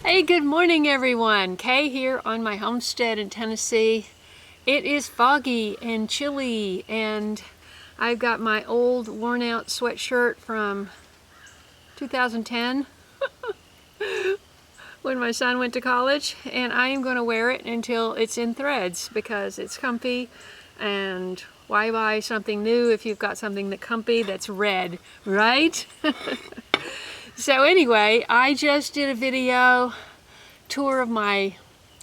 Hey, good morning everyone. Kaye here on my homestead in Tennessee. It is foggy and chilly, and I've got my old worn out sweatshirt from 2010 when my son went to college, and I am going to wear it until it's in threads because it's comfy, and why buy something new if you've got something that's comfy that's red, right? So anyway, I just did a video tour of my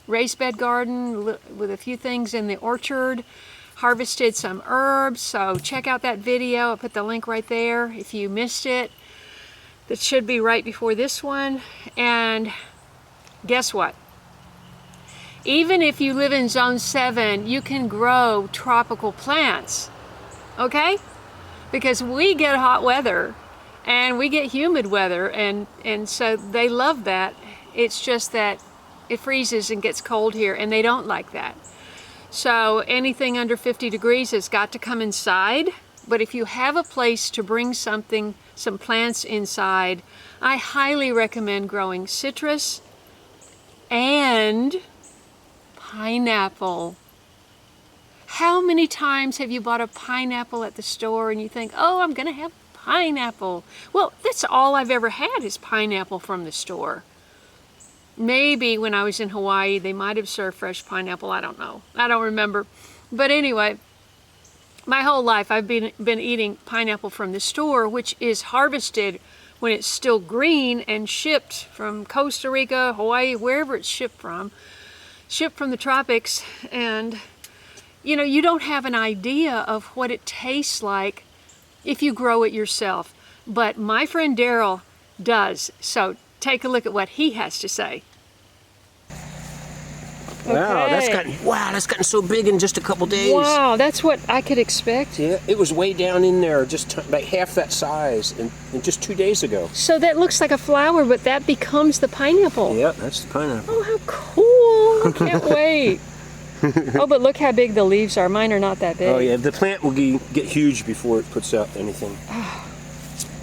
raised bed garden with a few things in the orchard, harvested some herbs, so check out that video. I'll put the link right there if you missed it. That should be right before this one. And guess what? Even if you live in zone 7, you can grow tropical plants, okay? Because we get hot weather and we get humid weather, and so they love that. It's just that it freezes and gets cold here, and they don't like that. So anything under 50 degrees has got to come inside. But if you have a place to bring some plants inside, I highly recommend growing citrus and pineapple. How many times have you bought a pineapple at the store and you think, oh, I'm gonna have pineapple? Well, that's all I've ever had is pineapple from the store. Maybe when I was in Hawaii, they might have served fresh pineapple. I don't know. I don't remember. But anyway, my whole life I've been eating pineapple from the store, which is harvested when it's still green and shipped from Costa Rica, Hawaii, wherever it's shipped from the tropics. And you know, you don't have an idea of what it tastes like if you grow it yourself. But my friend Daryl does. So take a look at what he has to say. Wow, Okay. that's gotten so big in just a couple days. Wow, that's what I could expect. Yeah, it was way down in there, just about half that size, and just 2 days ago. So that looks like a flower, but that becomes the pineapple. Yeah, that's the pineapple. Oh, how cool! I can't wait. Oh, but look how big the leaves are. Mine are not that big. Oh yeah, the plant will get huge before it puts out anything.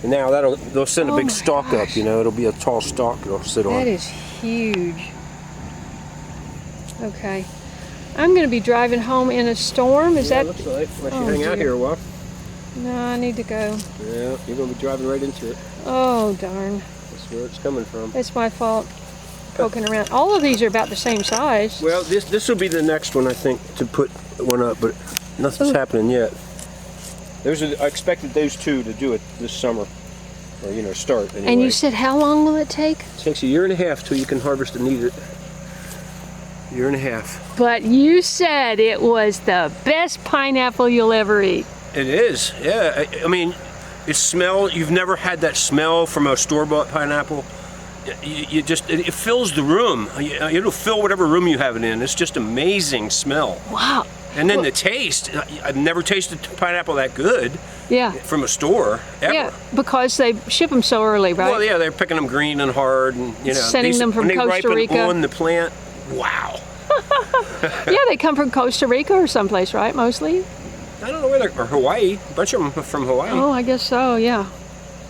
And now they'll send a big stalk up. You know, it'll be a tall stalk it'll sit on. That is huge. Okay, I'm going to be driving home in a storm. Is that? Looks like. Unless Oh, you hang out dear. here a while. No, I need to go. Yeah, you're going to be driving right into it. Oh, darn. That's where it's coming from. It's my fault. Poking around. All of these are about the same size. Well, this will be the next one, I think, to put one up, but nothing's happening yet. I expected those two to do it this summer, or you know, start anyway. And you said how long will it take? It takes a year and a half till you can harvest and eat it. Year and a half. But you said it was the best pineapple you'll ever eat. It is, yeah. I mean, you've never had that smell from a store-bought pineapple. It fills the room. It'll fill whatever room you have it in. It's just amazing smell. Wow. And then the taste, I've never tasted pineapple that good. Yeah. From a store, ever. Yeah, because they ship them so early, right? Well, yeah, they're picking them green and hard, and you know, Sending them from when Costa they ripen Rica. on the plant. Wow. Yeah, they come from Costa Rica or someplace, right? Mostly. I don't know where or Hawaii. A bunch of them are from Hawaii. Oh, I guess so. Yeah,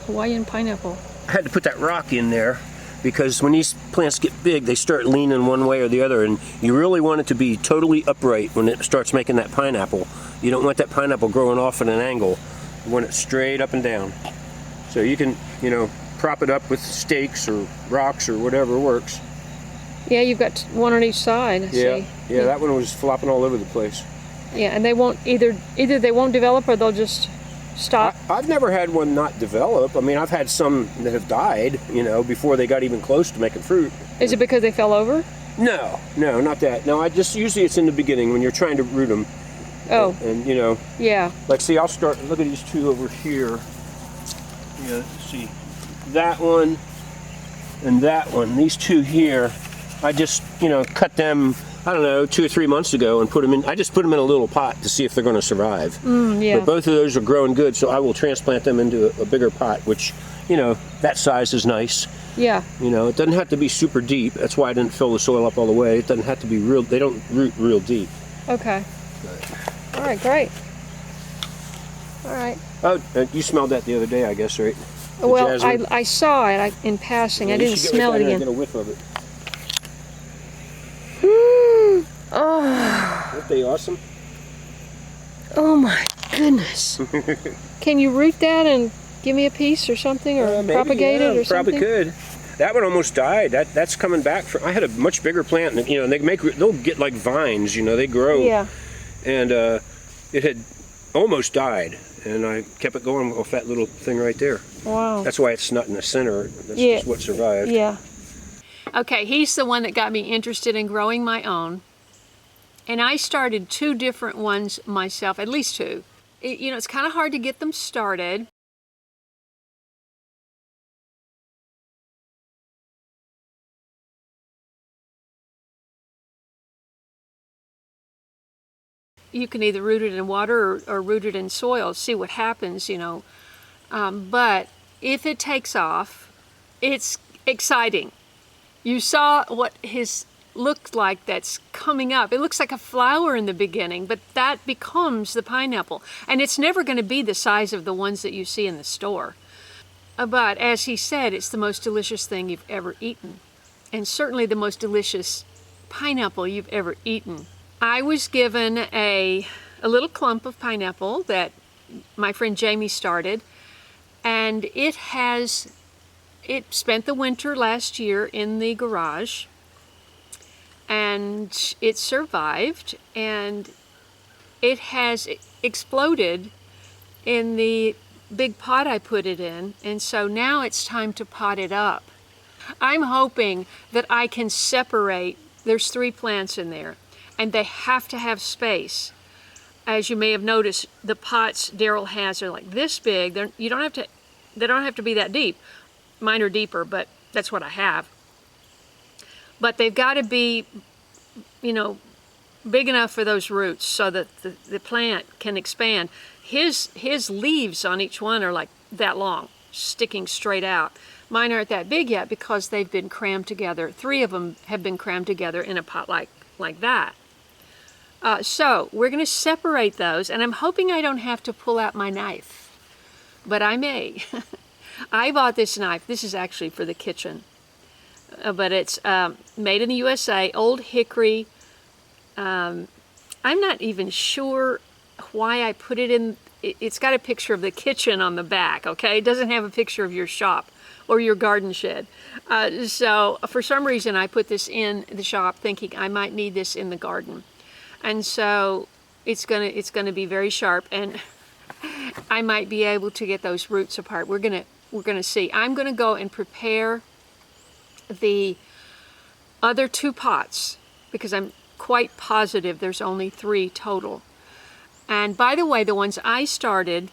Hawaiian pineapple. I had to put that rock in there because when these plants get big, they start leaning one way or the other, and you really want it to be totally upright when it starts making that pineapple. You don't want that pineapple growing off at an angle. You want it straight up and down. So you can, you know, prop it up with stakes or rocks or whatever works. Yeah, you've got one on each side. I see. Yeah, that one was flopping all over the place. Yeah, and they won't either they won't develop or they'll just stop. I've never had one not develop. I mean, I've had some that have died, you know, before they got even close to making fruit. Is it because they fell over? No, not that. No, usually it's in the beginning when you're trying to root them. Oh. And you know. Yeah. Like, see, I'll start, look at these two over here. Yeah, see, that one and that one. These two here, I just, you know, cut them, I don't know, 2 or 3 months ago and put them in. I just put them in a little pot to see if they're going to survive. Yeah. But both of those are growing good, so I will transplant them into a bigger pot, which, you know, that size is nice. Yeah. You know, it doesn't have to be super deep. That's why I didn't fill the soil up all the way. It doesn't have to be real. They don't root real deep. Okay. All right, great. All right. Oh, you smelled that the other day, I guess, right? Well, I saw it in passing. Yeah, I didn't smell it again. Get a whiff of it. Oh. Aren't they awesome? Oh my goodness. Can you root that and give me a piece or something, or Maybe, propagate yeah, it or something? probably could. That one almost died. That's coming back. I had a much bigger plant, and you know they'll get like vines. You know, they grow. Yeah. And it had almost died, and I kept it going off that little thing right there. Wow. That's why it's not in the center. That's Yeah. just what survived. Yeah. Okay, he's the one that got me interested in growing my own. And I started 2 different ones myself, at least 2. You know, it's kind of hard to get them started. You can either root it in water or root it in soil, see what happens, you know. But if it takes off, it's exciting. You saw what his looked like that's coming up. It looks like a flower in the beginning, but that becomes the pineapple. And it's never going to be the size of the ones that you see in the store. But as he said, it's the most delicious thing you've ever eaten. And certainly the most delicious pineapple you've ever eaten. I was given a little clump of pineapple that my friend Jamie started, and it spent the winter last year in the garage, and it survived, and it has exploded in the big pot I put it in, and so now it's time to pot it up. I'm hoping that I can separate, there's 3 plants in there, and they have to have space. As you may have noticed, the pots Daryl has are like this big. They don't have to be that deep. Mine are deeper, but that's what I have. But they've got to be, you know, big enough for those roots so that the plant can expand. His leaves on each one are like that long, sticking straight out. Mine aren't that big yet because they've been crammed together. 3 of them have been crammed together in a pot like that. So we're going to separate those, and I'm hoping I don't have to pull out my knife, but I may. I bought this knife. This is actually for the kitchen, but it's made in the USA, old hickory. I'm not even sure why I put it in. It's got a picture of the kitchen on the back, okay? It doesn't have a picture of your shop or your garden shed. So for some reason I put this in the shop thinking I might need this in the garden. And so it's gonna be very sharp, and I might be able to get those roots apart. We're gonna see. I'm gonna go and prepare the other 2 pots because I'm quite positive there's only 3 total. And by the way, the ones I started,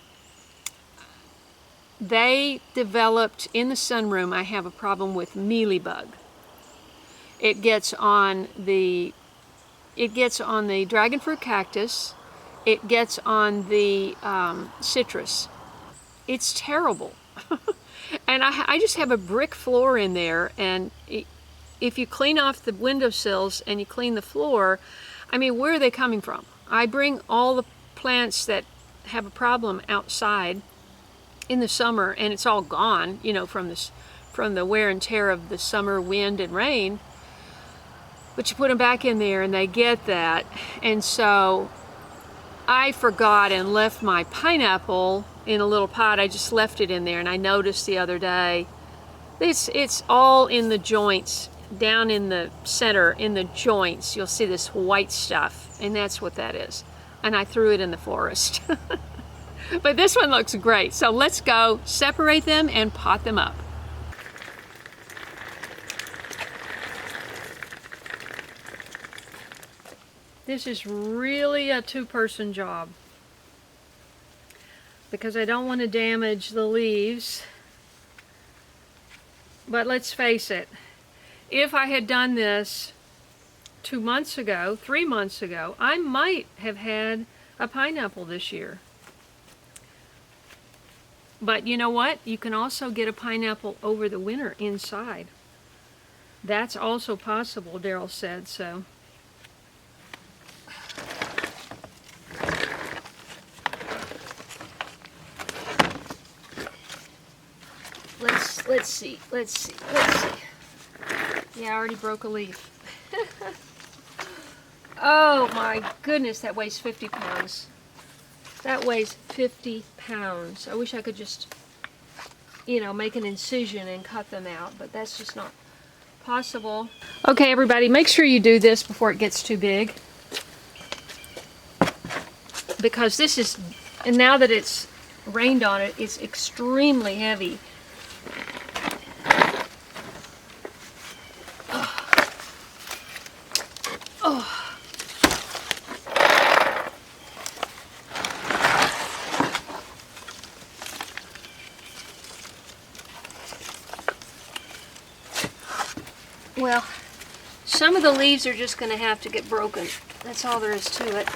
they developed in the sunroom. I have a problem with mealybug. It gets on the dragon fruit cactus. It gets on the citrus. It's terrible. And I just have a brick floor in there, and if you clean off the windowsills and you clean the floor, I mean, where are they coming from? I bring all the plants that have a problem outside in the summer, and it's all gone, you know, from the wear and tear of the summer wind and rain. But you put them back in there and they get that. And so I forgot and left my pineapple in a little pot. I just left it in there, and I noticed the other day it's all in the joints, down in the center, in the joints. You'll see this white stuff, and that's what that is. And I threw it in the forest. But this one looks great. So let's go separate them and pot them up. This is really a 2-person job because I don't want to damage the leaves. But let's face it, if I had done this 2 months ago, 3 months ago, I might have had a pineapple this year. But you know what? You can also get a pineapple over the winter inside. That's also possible, Daryl said, so. Let's see. Yeah, I already broke a leaf. Oh my goodness, that weighs 50 pounds. That weighs 50 pounds. I wish I could just, you know, make an incision and cut them out, but that's just not possible. Okay, everybody, make sure you do this before it gets too big. Because this is, and now that it's rained on it, it's extremely heavy. Well, some of the leaves are just going to have to get broken. That's all there is to it.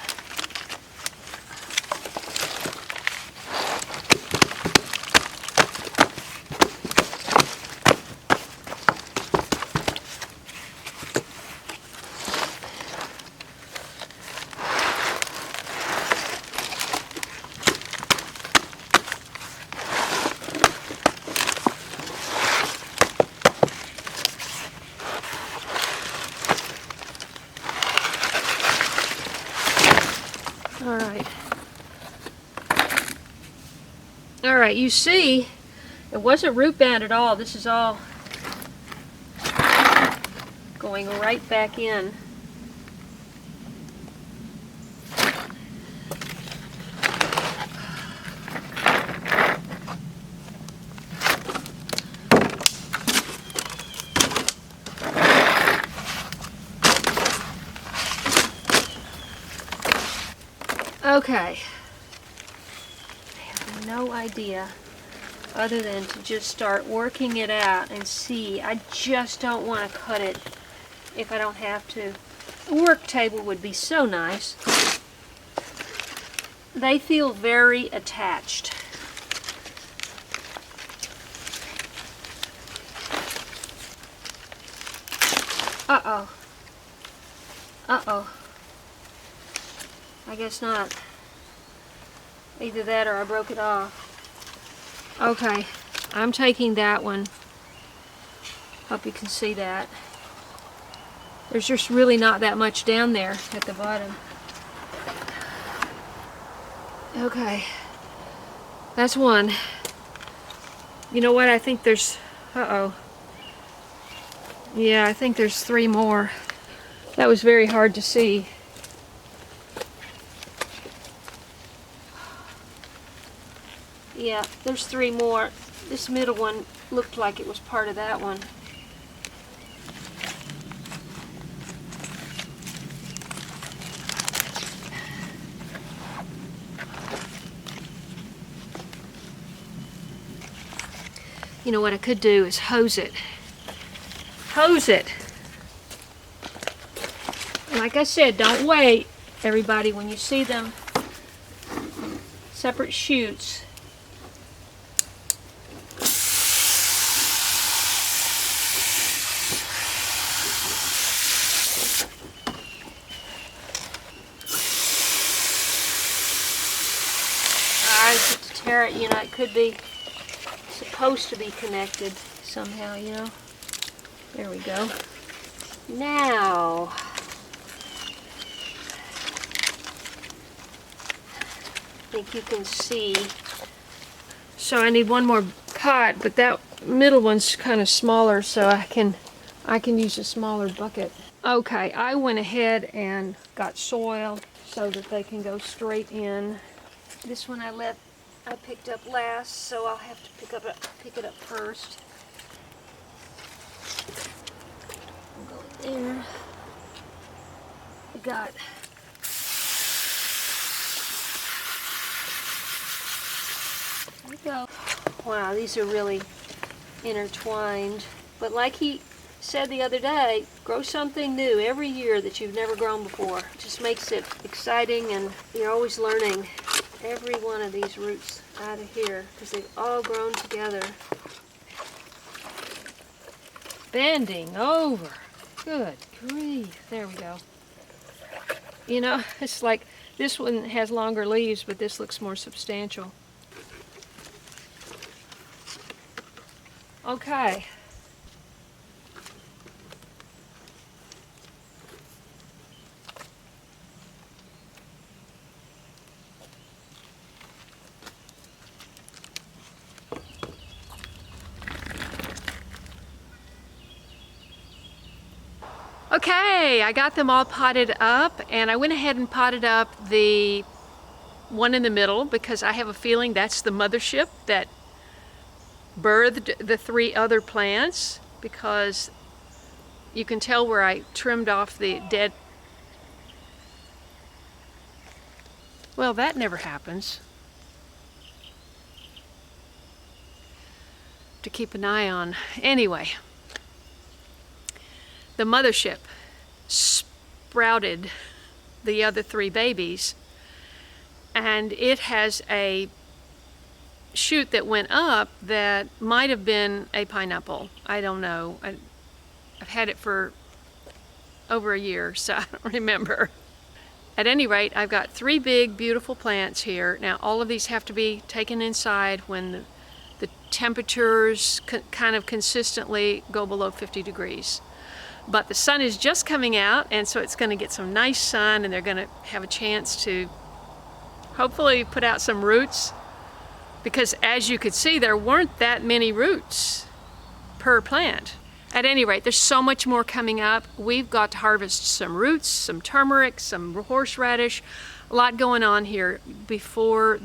Alright, you see, it wasn't root bound at all. This is all going right back in. Okay. No idea other than to just start working it out and see. I just don't want to cut it if I don't have to. A work table would be so nice. They feel very attached. Uh-oh. Uh-oh. I guess not. Either that or I broke it off. Okay, I'm taking that one. Hope you can see that. There's just really not that much down there at the bottom. Okay, that's one. You know what, I think there's, uh-oh. Yeah, I think there's 3 more. That was very hard to see. Yeah, there's 3 more. This middle one looked like it was part of that one. You know what I could do is hose it. Hose it! Like I said, don't wait, everybody, when you see them separate shoots. To tear it, you know, it could be supposed to be connected somehow, you know. There we go. Now, I think you can see. So I need one more pot, but that middle one's kind of smaller, so I can use a smaller bucket. Okay, I went ahead and got soil so that they can go straight in. This one I picked up last, so I'll have to pick it up first. We'll go there. I got there we go. Wow, these are really intertwined. But like he said the other day, grow something new every year that you've never grown before. It just makes it exciting, and you're always learning every one of these roots out of here because they've all grown together. Bending over. Good grief. There we go. You know, it's like this one has longer leaves, but this looks more substantial. Okay. Okay, I got them all potted up, and I went ahead and potted up the one in the middle because I have a feeling that's the mothership that birthed the 3 other plants, because you can tell where I trimmed off the dead. Well, that never happens. To keep an eye on. Anyway, the mothership sprouted the other 3 babies, and it has a shoot that went up that might have been a pineapple. I don't know. I've had it for over a year, so I don't remember. At any rate, I've got 3 big, beautiful plants here. Now, all of these have to be taken inside when the temperatures kind of consistently go below 50 degrees. But the sun is just coming out, and so it's going to get some nice sun, and they're going to have a chance to hopefully put out some roots, because as you could see, there weren't that many roots per plant. At any rate, there's so much more coming up. We've got to harvest some roots, some turmeric, some horseradish, a lot going on here before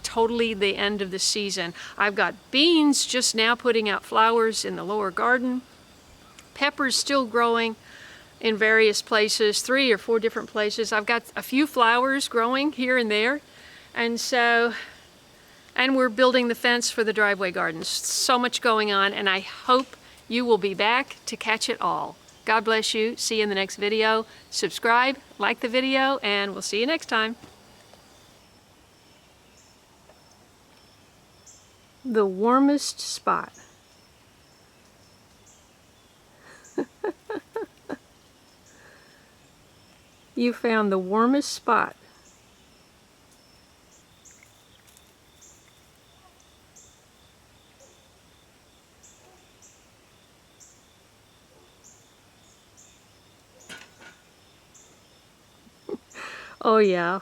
totally the end of the season. I've got beans just now putting out flowers in the lower garden. Peppers still growing in various places, 3 or 4 different places. I've got a few flowers growing here and there. And we're building the fence for the driveway gardens. So much going on, and I hope you will be back to catch it all. God bless you. See you in the next video. Subscribe, like the video, and we'll see you next time. The warmest spot. You found the warmest spot. Oh yeah.